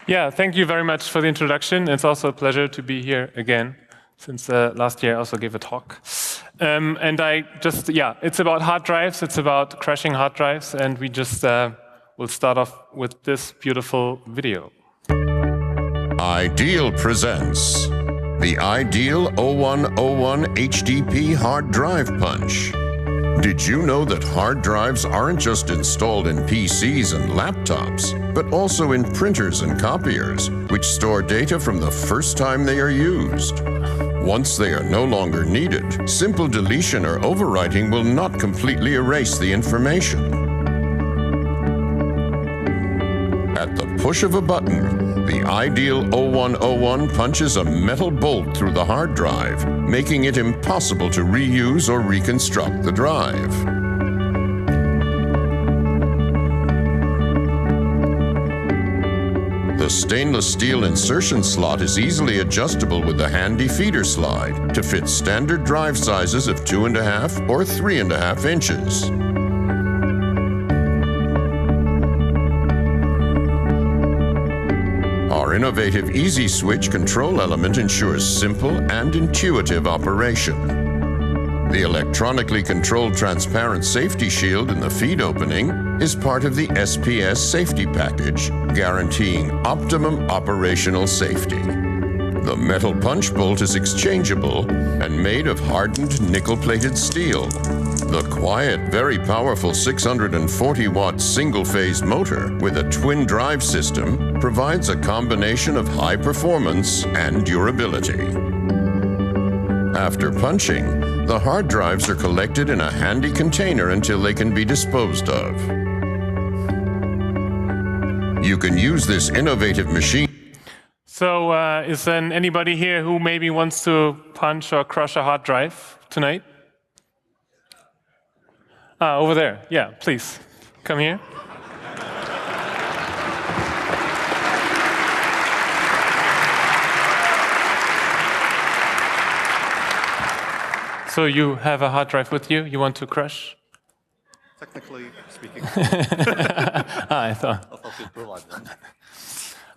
Yeah, thank you very much for the introduction. It's also a pleasure to be here again, since last year I also gave a talk. And it's about hard drives, it's about crashing hard drives, and we just will start off with this beautiful video. Ideal presents the Ideal 0101 HDP hard drive punch. Did you know that hard drives aren't just installed in PCs and laptops, but also in printers and copiers, which store data from the first time they are used? Once they are no longer needed, simple deletion or overwriting will not completely erase the information. At the push of a button, the Ideal 0101 punches a metal bolt through the hard drive, making it impossible to reuse or reconstruct the drive. The stainless steel insertion slot is easily adjustable with a handy feeder slide to fit standard drive sizes of 2.5 or 3.5 inches. Our innovative Easy Switch control element ensures simple and intuitive operation. The electronically controlled transparent safety shield in the feed opening is part of the SPS safety package, guaranteeing optimum operational safety. The metal punch bolt is exchangeable and made of hardened nickel-plated steel. The quiet, very powerful 640-watt single-phase motor with a twin drive system provides a combination of high performance and durability. After punching, the hard drives are collected in a handy container until they can be disposed of. You can use this innovative machine. So is there anybody here who maybe wants to punch or crush a hard drive tonight? Over there. Yeah, please. Come here. So you have a hard drive with you? You want to crush? Technically speaking. I thought. I'll help you provide one.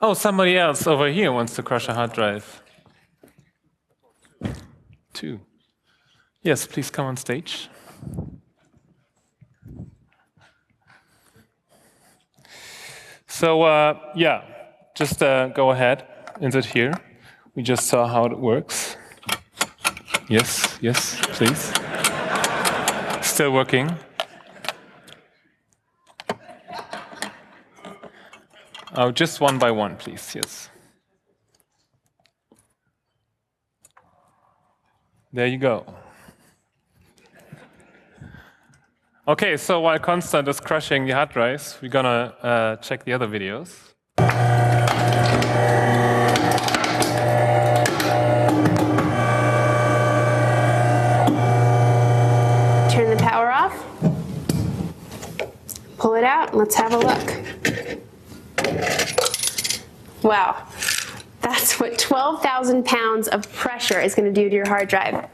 Oh, somebody else over here wants to crush a hard drive. 2. Yes, please come on stage. So, just go ahead, insert here. We just saw how it works. Yes, please. Still working. Oh, just one by one, please, yes. There you go. Okay, so while Constant is crushing the hard drives, we're gonna check the other videos. Turn the power off. Pull it out, and let's have a look. Wow, that's what 12,000 pounds of pressure is going to do to your hard drive.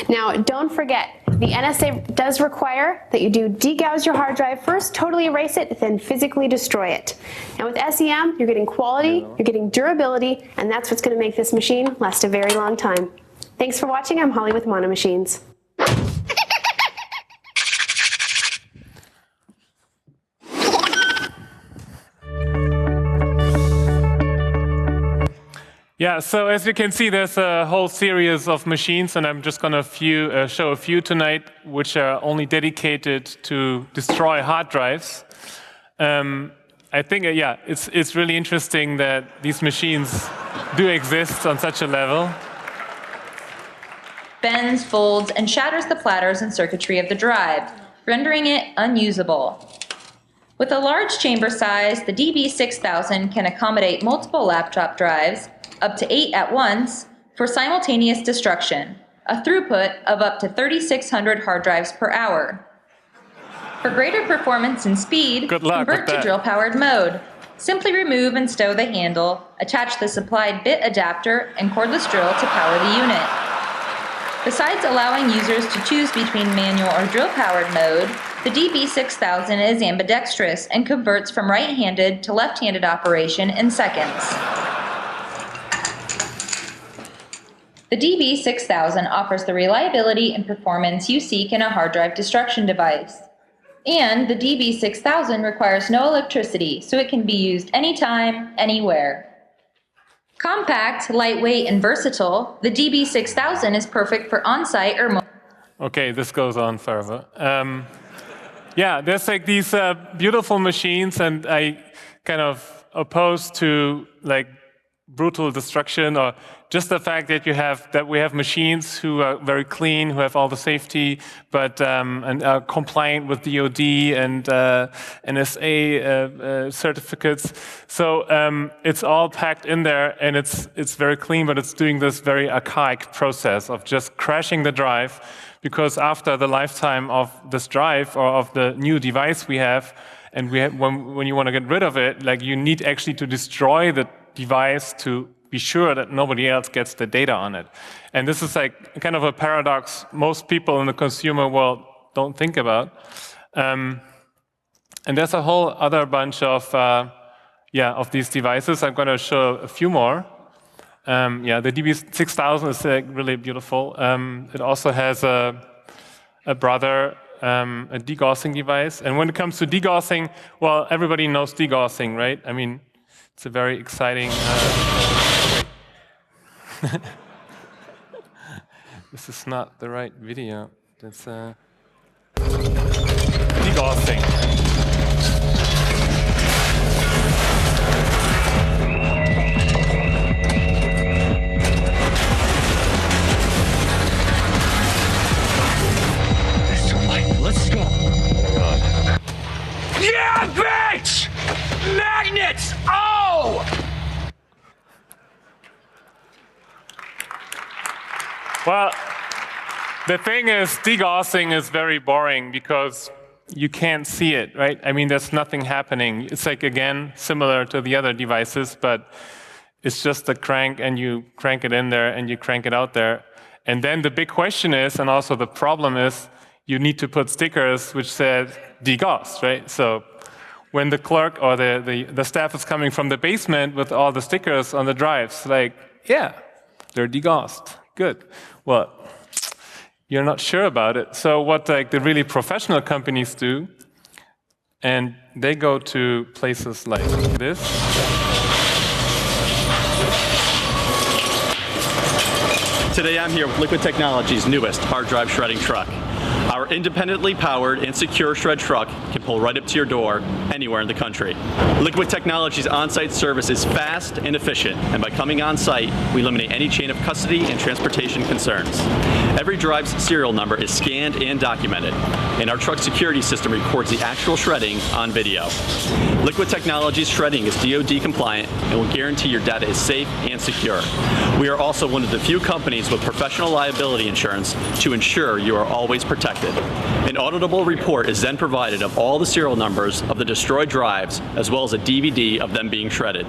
Now, don't forget, the NSA does require that you do degauss your hard drive first, totally erase it, then physically destroy it. Now with SEM, you're getting quality, you're getting durability, and that's what's going to make this machine last a very long time. Thanks for watching. I'm Holly with Mono Machines. Yeah, so as you can see, there's a whole series of machines, and I'm just going to show a few tonight, which are only dedicated to destroy hard drives. I think, it's really interesting that these machines do exist on such a level. Bends, folds, and shatters the platters and circuitry of the drive, rendering it unusable. With a large chamber size, the DB6000 can accommodate multiple laptop drives, up to 8 at once, for simultaneous destruction, a throughput of up to 3,600 hard drives per hour. For greater performance and speed, convert to drill-powered mode. Simply remove and stow the handle, attach the supplied bit adapter and cordless drill to power the unit. Besides allowing users to choose between manual or drill-powered mode, The DB6000 is ambidextrous and converts from right-handed to left-handed operation in seconds. The DB6000 offers the reliability and performance you seek in a hard drive destruction device. And the DB6000 requires no electricity, so it can be used anytime, anywhere. Compact, lightweight, and versatile, the DB6000 is perfect for on-site or mobile. Okay, this goes on forever. Yeah, there's like these beautiful machines, and I kind of opposed to like brutal destruction, or just the fact that we have machines who are very clean, who have all the safety, but and are compliant with DoD and NSA certificates. So it's all packed in there, and it's very clean, but it's doing this very archaic process of just crashing the drive, because after the lifetime of this drive or of the new device we have, and when you want to get rid of it, like you need actually to destroy the device to be sure that nobody else gets the data on it. And this is like kind of a paradox most people in the consumer world don't think about. And there's a whole other bunch of these devices. I'm going to show a few more. The DB6000 is really beautiful. It also has a brother, a degaussing device. And when it comes to degaussing, well, everybody knows degaussing, right? I mean, it's a very exciting. This is not the right video. That's degaussing. Let's go. Yeah, bitch! Magnets! Oh! Well, the thing is, degaussing is very boring because you can't see it, right? I mean, there's nothing happening. It's like, again, similar to the other devices, but it's just a crank, and you crank it in there and you crank it out there. And then the big question is, and also the problem is, you need to put stickers which said degaussed, right? So when the clerk or the staff is coming from the basement with all the stickers on the drives, like, yeah, they're degaussed. Good. Well, you're not sure about it. So what like the really professional companies do, and they go to places like this. Today I'm here with Liquid Technologies' newest hard drive shredding truck. Our independently powered and secure shred truck can pull right up to your door anywhere in the country. Liquid Technologies' on-site service is fast and efficient, and by coming on-site, we eliminate any chain of custody and transportation concerns. Every drive's serial number is scanned and documented, and our truck security system records the actual shredding on video. Liquid Technologies shredding is DoD compliant and will guarantee your data is safe and secure. We are also one of the few companies with professional liability insurance to ensure you are always protected. An auditable report is then provided of all the serial numbers of the destroyed drives, as well as a DVD of them being shredded.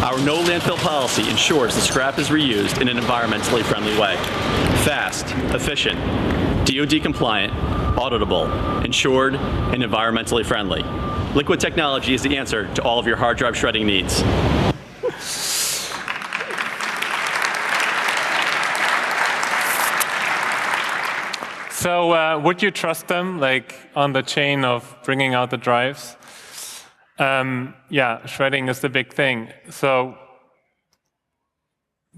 Our no landfill policy ensures the scrap is reused in an environmentally friendly way. Fast, efficient, DoD compliant, auditable, insured, and environmentally friendly. Liquid Technology is the answer to all of your hard drive shredding needs. So would you trust them, like on the chain of bringing out the drives? Yeah, shredding is the big thing. So,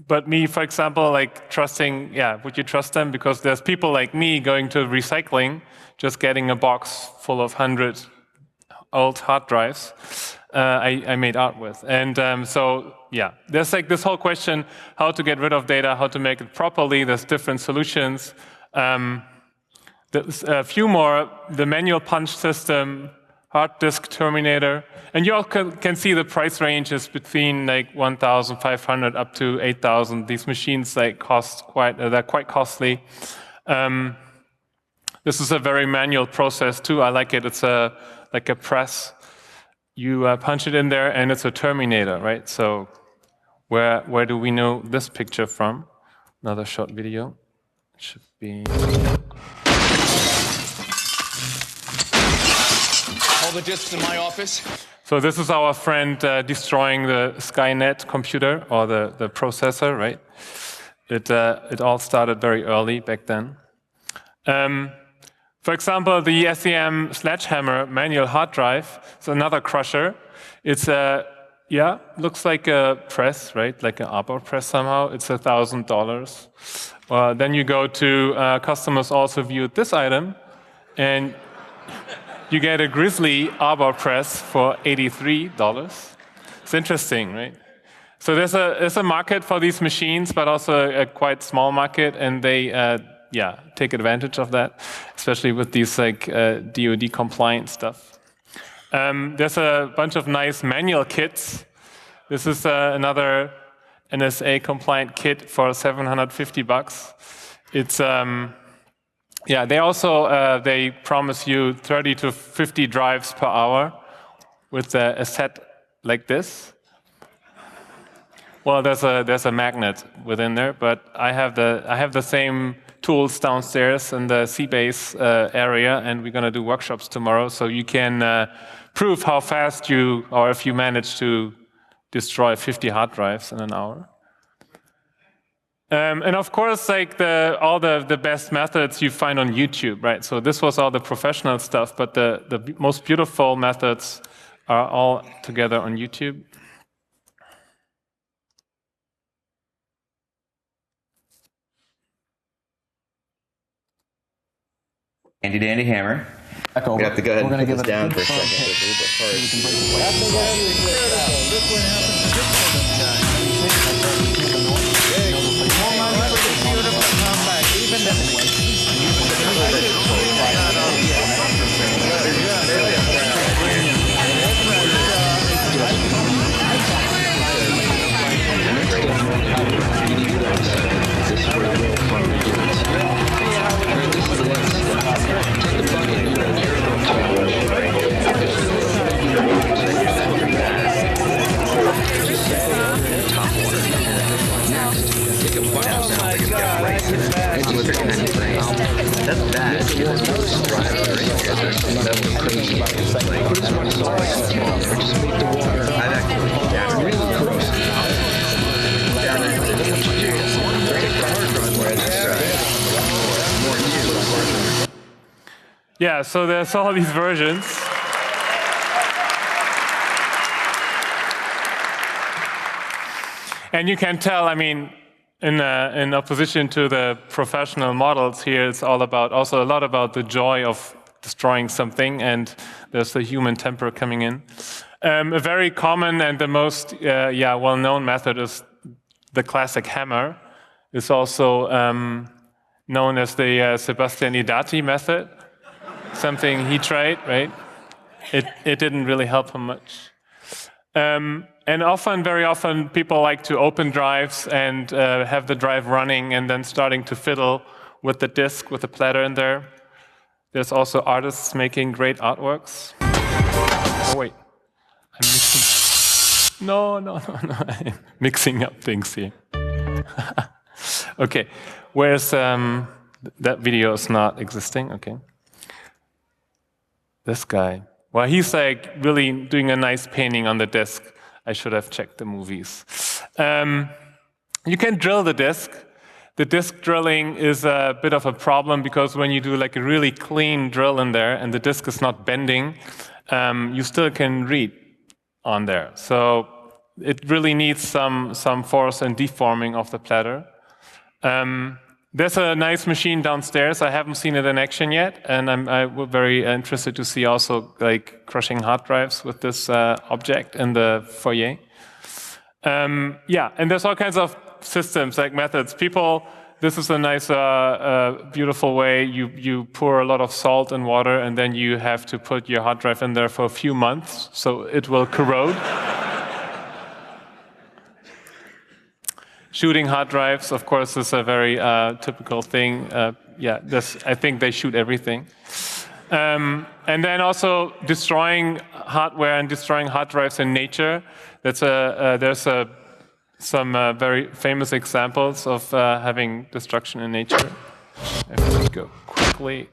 but me, for example, like trusting, yeah, would you trust them? Because there's people like me going to recycling, just getting a box full of 100 old hard drives I made art with. And so, yeah, there's like this whole question, how to get rid of data, how to make it properly. There's different solutions. There's a few more, the manual punch system, hard disk terminator, and you all can see the price ranges between like 1,500 up to 8,000. These machines like they're quite costly. This is a very manual process too. I like it. It's like a press. You punch it in there, and it's a terminator, right? So where do we know this picture from? Another short video. It should be. the disks in my office. So this is our friend destroying the Skynet computer, or the processor, right? It all started very early back then. For example, the SEM Sledgehammer manual hard drive is another crusher. It's looks like a press, right? Like an arbor press somehow. It's $1,000. Then you go to customers also viewed this item, and you get a Grizzly arbor press for $83. It's interesting, right? So there's a market for these machines, but also a quite small market, and they take advantage of that, especially with these like DoD compliant stuff. There's a bunch of nice manual kits. This is another NSA compliant kit for $750. It's they also they promise you 30 to 50 drives per hour with a set like this. Well, there's a magnet within there, but I have the same tools downstairs in the Seabase area, and we're gonna do workshops tomorrow, so you can prove how fast or if you manage to destroy 50 hard drives in an hour. And of course, like all the best methods you find on YouTube, right? So this was all the professional stuff, but the most beautiful methods are all together on YouTube. Handy dandy hammer. We have to go ahead and put this down for a second. It's a little bit Yeah, so there's all these versions. And you can tell, I mean, in opposition to the professional models here, it's all about, also a lot about the joy of destroying something, and there's the human temper coming in. A very common and the most well-known method is the classic hammer. It's also known as the Sebastian Idati method. Something he tried, right? It didn't really help him much. And very often, people like to open drives and have the drive running and then starting to fiddle with the disk, with the platter in there. There's also artists making great artworks. Oh, wait. I'm mixing. No. I'm mixing up things here. Okay. Where's that video is not existing? Okay. This guy. Well, he's like really doing a nice painting on the disk. I should have checked the movies. You can drill the disk. The disk drilling is a bit of a problem because when you do like a really clean drill in there and the disk is not bending, you still can read on there. So it really needs some force and deforming of the platter. There's a nice machine downstairs. I haven't seen it in action yet, and I'm very interested to see also like crushing hard drives with this object in the foyer. And there's all kinds of systems, like methods. This is a nice, beautiful way. You pour a lot of salt and water, and then you have to put your hard drive in there for a few months, so it will corrode. Shooting hard drives, of course, is a very typical thing. I think they shoot everything. And then also destroying hardware and destroying hard drives in nature. There's some very famous examples of having destruction in nature. If we go quickly.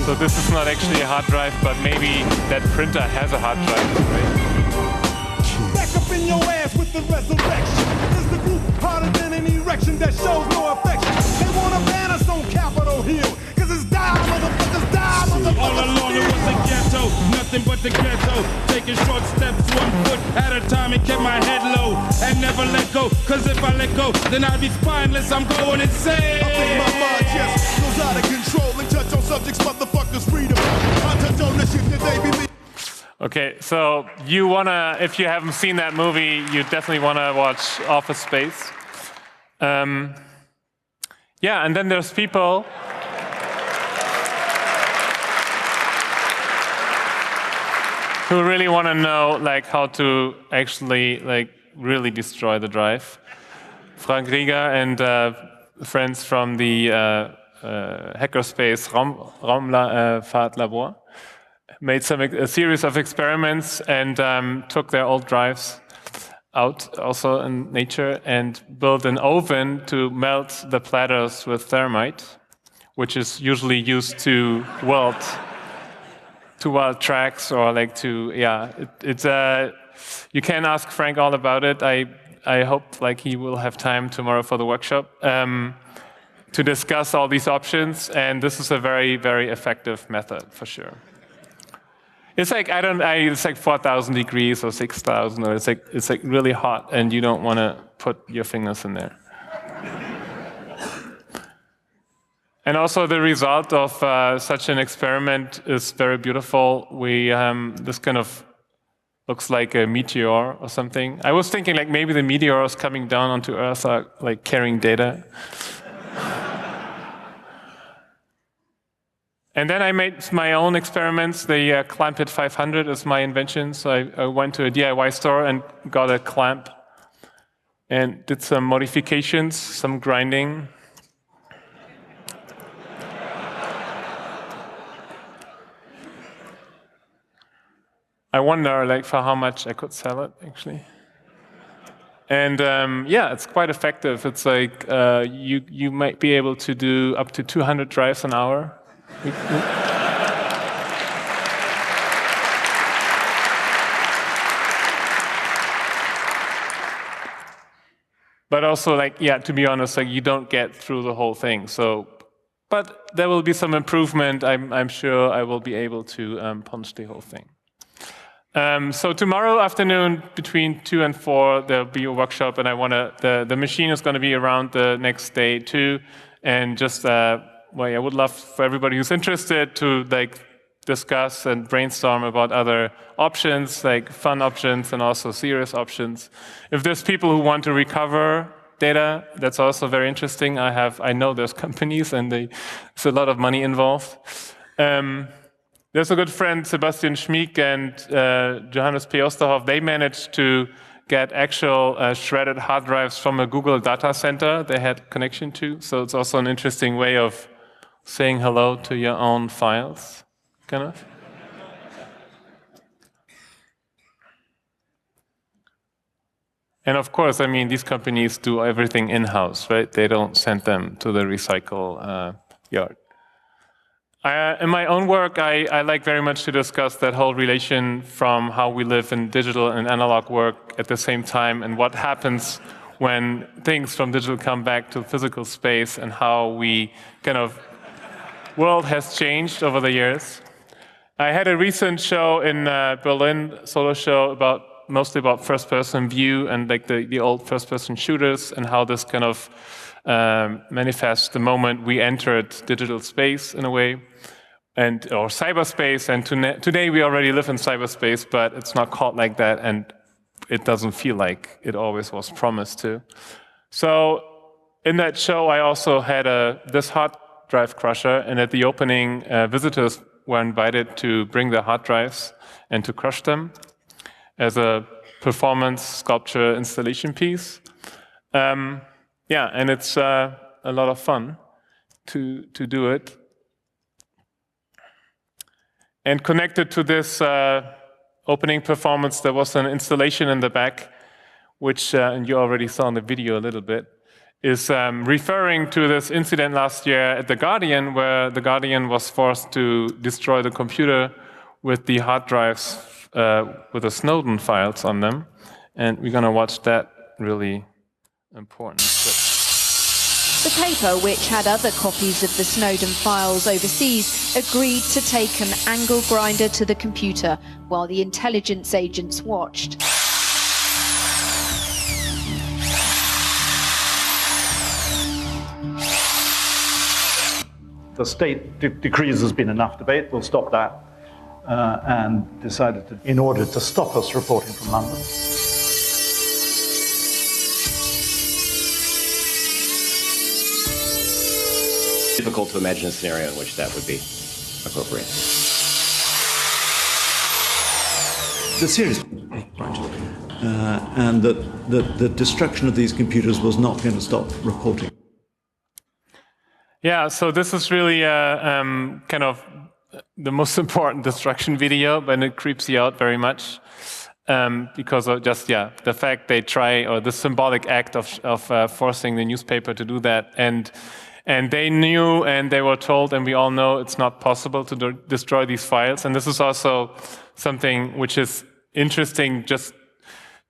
So this is not actually a hard drive, but maybe that printer has a hard drive, right? Back up in your ass with the resurrection. Is the group harder than an erection that shows no affection? They wanna ban us on Capitol Hill, cause it's die, motherfuckers, die, motherfuckers. All along it was the ghetto, nothing but the ghetto. Taking short steps, 1 foot at a time, and kept my head low and never let go. Cause if I let go, then I'd be spineless. I'm going insane. I think my mind just goes out of control and touch on subjects motherfuckers freedom. I touch on the shit that they believe. Okay, so you wanna, if you haven't seen that movie, you definitely wanna watch Office Space. Yeah, and then there's people who really want to know like how to actually like really destroy the drive. Frank Rieger and friends from the hackerspace Raumfahrtlabor made a series of experiments and took their old drives out also in nature and built an oven to melt the platters with thermite, which is usually used to weld tracks or like to, yeah, it's you can ask Frank all about it. I hope like he will have time tomorrow for the workshop to discuss all these options, and this is a very, very effective method for sure. It's like it's like 4,000 degrees or 6,000, or it's like really hot, and you don't want to put your fingers in there. And also the result of such an experiment is very beautiful. This kind of looks like a meteor or something. I was thinking like maybe the meteors coming down onto Earth are like carrying data. And then I made my own experiments. The Clampit 500 is my invention. So I went to a DIY store and got a clamp and did some modifications, some grinding. I wonder like for how much I could sell it actually. And yeah, it's quite effective. It's like you might be able to do up to 200 drives an hour. But also, like, yeah, to be honest, like you don't get through the whole thing. So, but there will be some improvement. I'm sure I will be able to punch the whole thing. So tomorrow afternoon, between 2 and 4, there'll be a workshop, and the machine is going to be around the next day too, and just. Well, I would love for everybody who's interested to like discuss and brainstorm about other options, like fun options and also serious options. If there's people who want to recover data, that's also very interesting. I know there's companies and there's a lot of money involved. There's a good friend, Sebastian Schmiek and Johannes P. Osterhoff. They managed to get actual shredded hard drives from a Google data center they had connection to. So it's also an interesting way of saying hello to your own files, kind of. And of course, I mean, these companies do everything in-house, right? They don't send them to the recycle yard. In my own work, I like very much to discuss that whole relation from how we live in digital and analog work at the same time, and what happens when things from digital come back to physical space, and how we kind of world has changed over the years. I had a recent show in Berlin, solo show, mostly about first-person view and like the old first-person shooters, and how this kind of manifests the moment we entered digital space in a way, or cyberspace. And today we already live in cyberspace, but it's not called like that, and it doesn't feel like it always was promised to. So in that show, I also had this hard drive crusher, and at the opening, visitors were invited to bring their hard drives and to crush them as a performance sculpture installation piece. Yeah, and it's a lot of fun to do it. And connected to this opening performance, there was an installation in the back, which and you already saw in the video a little bit. is referring to this incident last year at The Guardian, where The Guardian was forced to destroy the computer with the hard drives with the Snowden files on them. And we're going to watch that really important clip. The paper, which had other copies of the Snowden files overseas, agreed to take an angle grinder to the computer while the intelligence agents watched. The state decrees there's been enough debate, we'll stop that, and decided to, in order to stop us reporting from London. Difficult to imagine a scenario in which that would be appropriate. The serious and that the destruction of these computers was not going to stop reporting. Yeah, so this is really kind of the most important destruction video, and it creeps you out very much because of just, the fact they try, or the symbolic act of forcing the newspaper to do that. And they knew, and they were told, and we all know it's not possible to destroy these files. And this is also something which is interesting just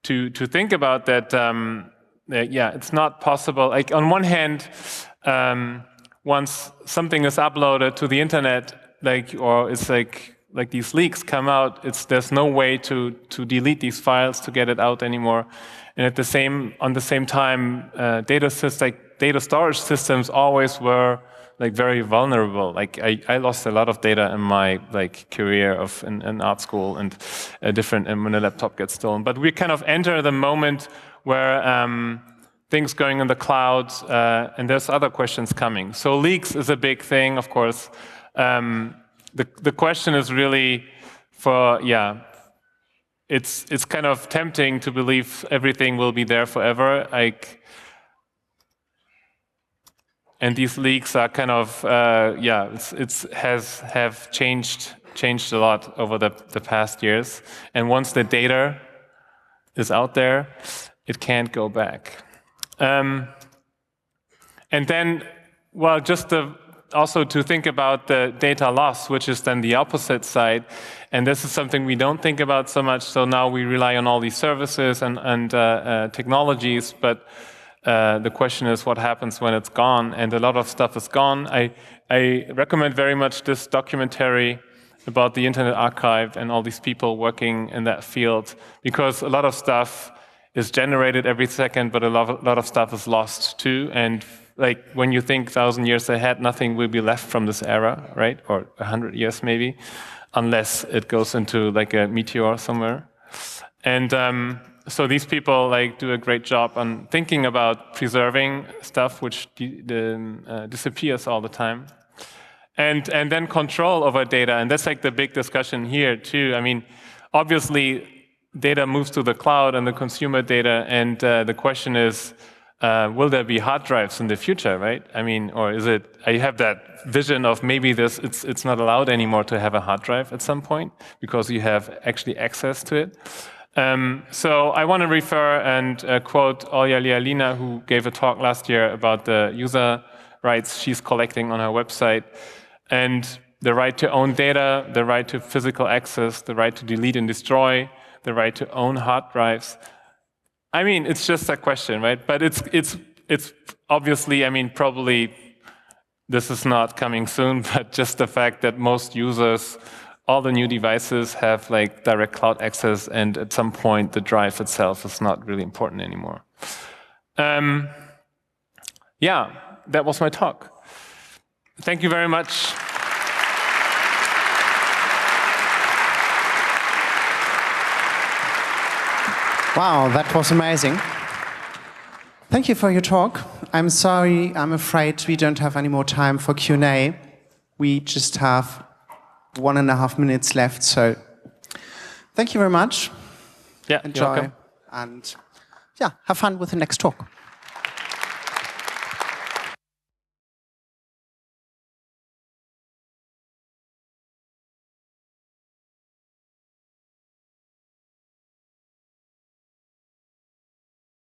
to think about, that, it's not possible. Like, on one hand, once something is uploaded to the internet, or it's like these leaks come out, there's no way to delete these files, to get it out anymore. And on the same time, data storage systems always were very vulnerable. I lost a lot of data in my career in art school and and when a laptop gets stolen. But we kind of enter the moment where things going in the cloud, and there's other questions coming. So leaks is a big thing, of course. The question is really it's kind of tempting to believe everything will be there forever. And these leaks are kind of have changed a lot over the past years. And once the data is out there, it can't go back. And then, also to think about the data loss, which is then the opposite side. And this is something we don't think about so much. So now we rely on all these services and technologies, but the question is what happens when it's gone, and a lot of stuff is gone. I recommend very much this documentary about the Internet Archive and all these people working in that field, because a lot of stuff is generated every second, but a lot of stuff is lost too. And when you think 1,000 years ahead, nothing will be left from this era, right? Or 100 years maybe, unless it goes into a meteor somewhere. And so these people do a great job on thinking about preserving stuff which disappears all the time, and then control over data. And that's the big discussion here too. I mean, obviously data moves to the cloud and the consumer data, and the question is, will there be hard drives in the future, right? I mean, or is it? I have that vision of maybe it's not allowed anymore to have a hard drive at some point because you have actually access to it. So I want to refer and quote Olya Lialina, who gave a talk last year about the user rights she's collecting on her website, and the right to own data, the right to physical access, the right to delete and destroy, the right to own hard drives. I mean, it's just a question, right? But it's obviously, I mean, probably this is not coming soon, but just the fact that most users, all the new devices have direct cloud access, and at some point the drive itself is not really important anymore. That was my talk. Thank you very much. Wow, that was amazing. Thank you for your talk. I'm sorry, I'm afraid we don't have any more time for Q&A. We just have 1.5 minutes left, so thank you very much. Yeah, enjoy, and have fun with the next talk.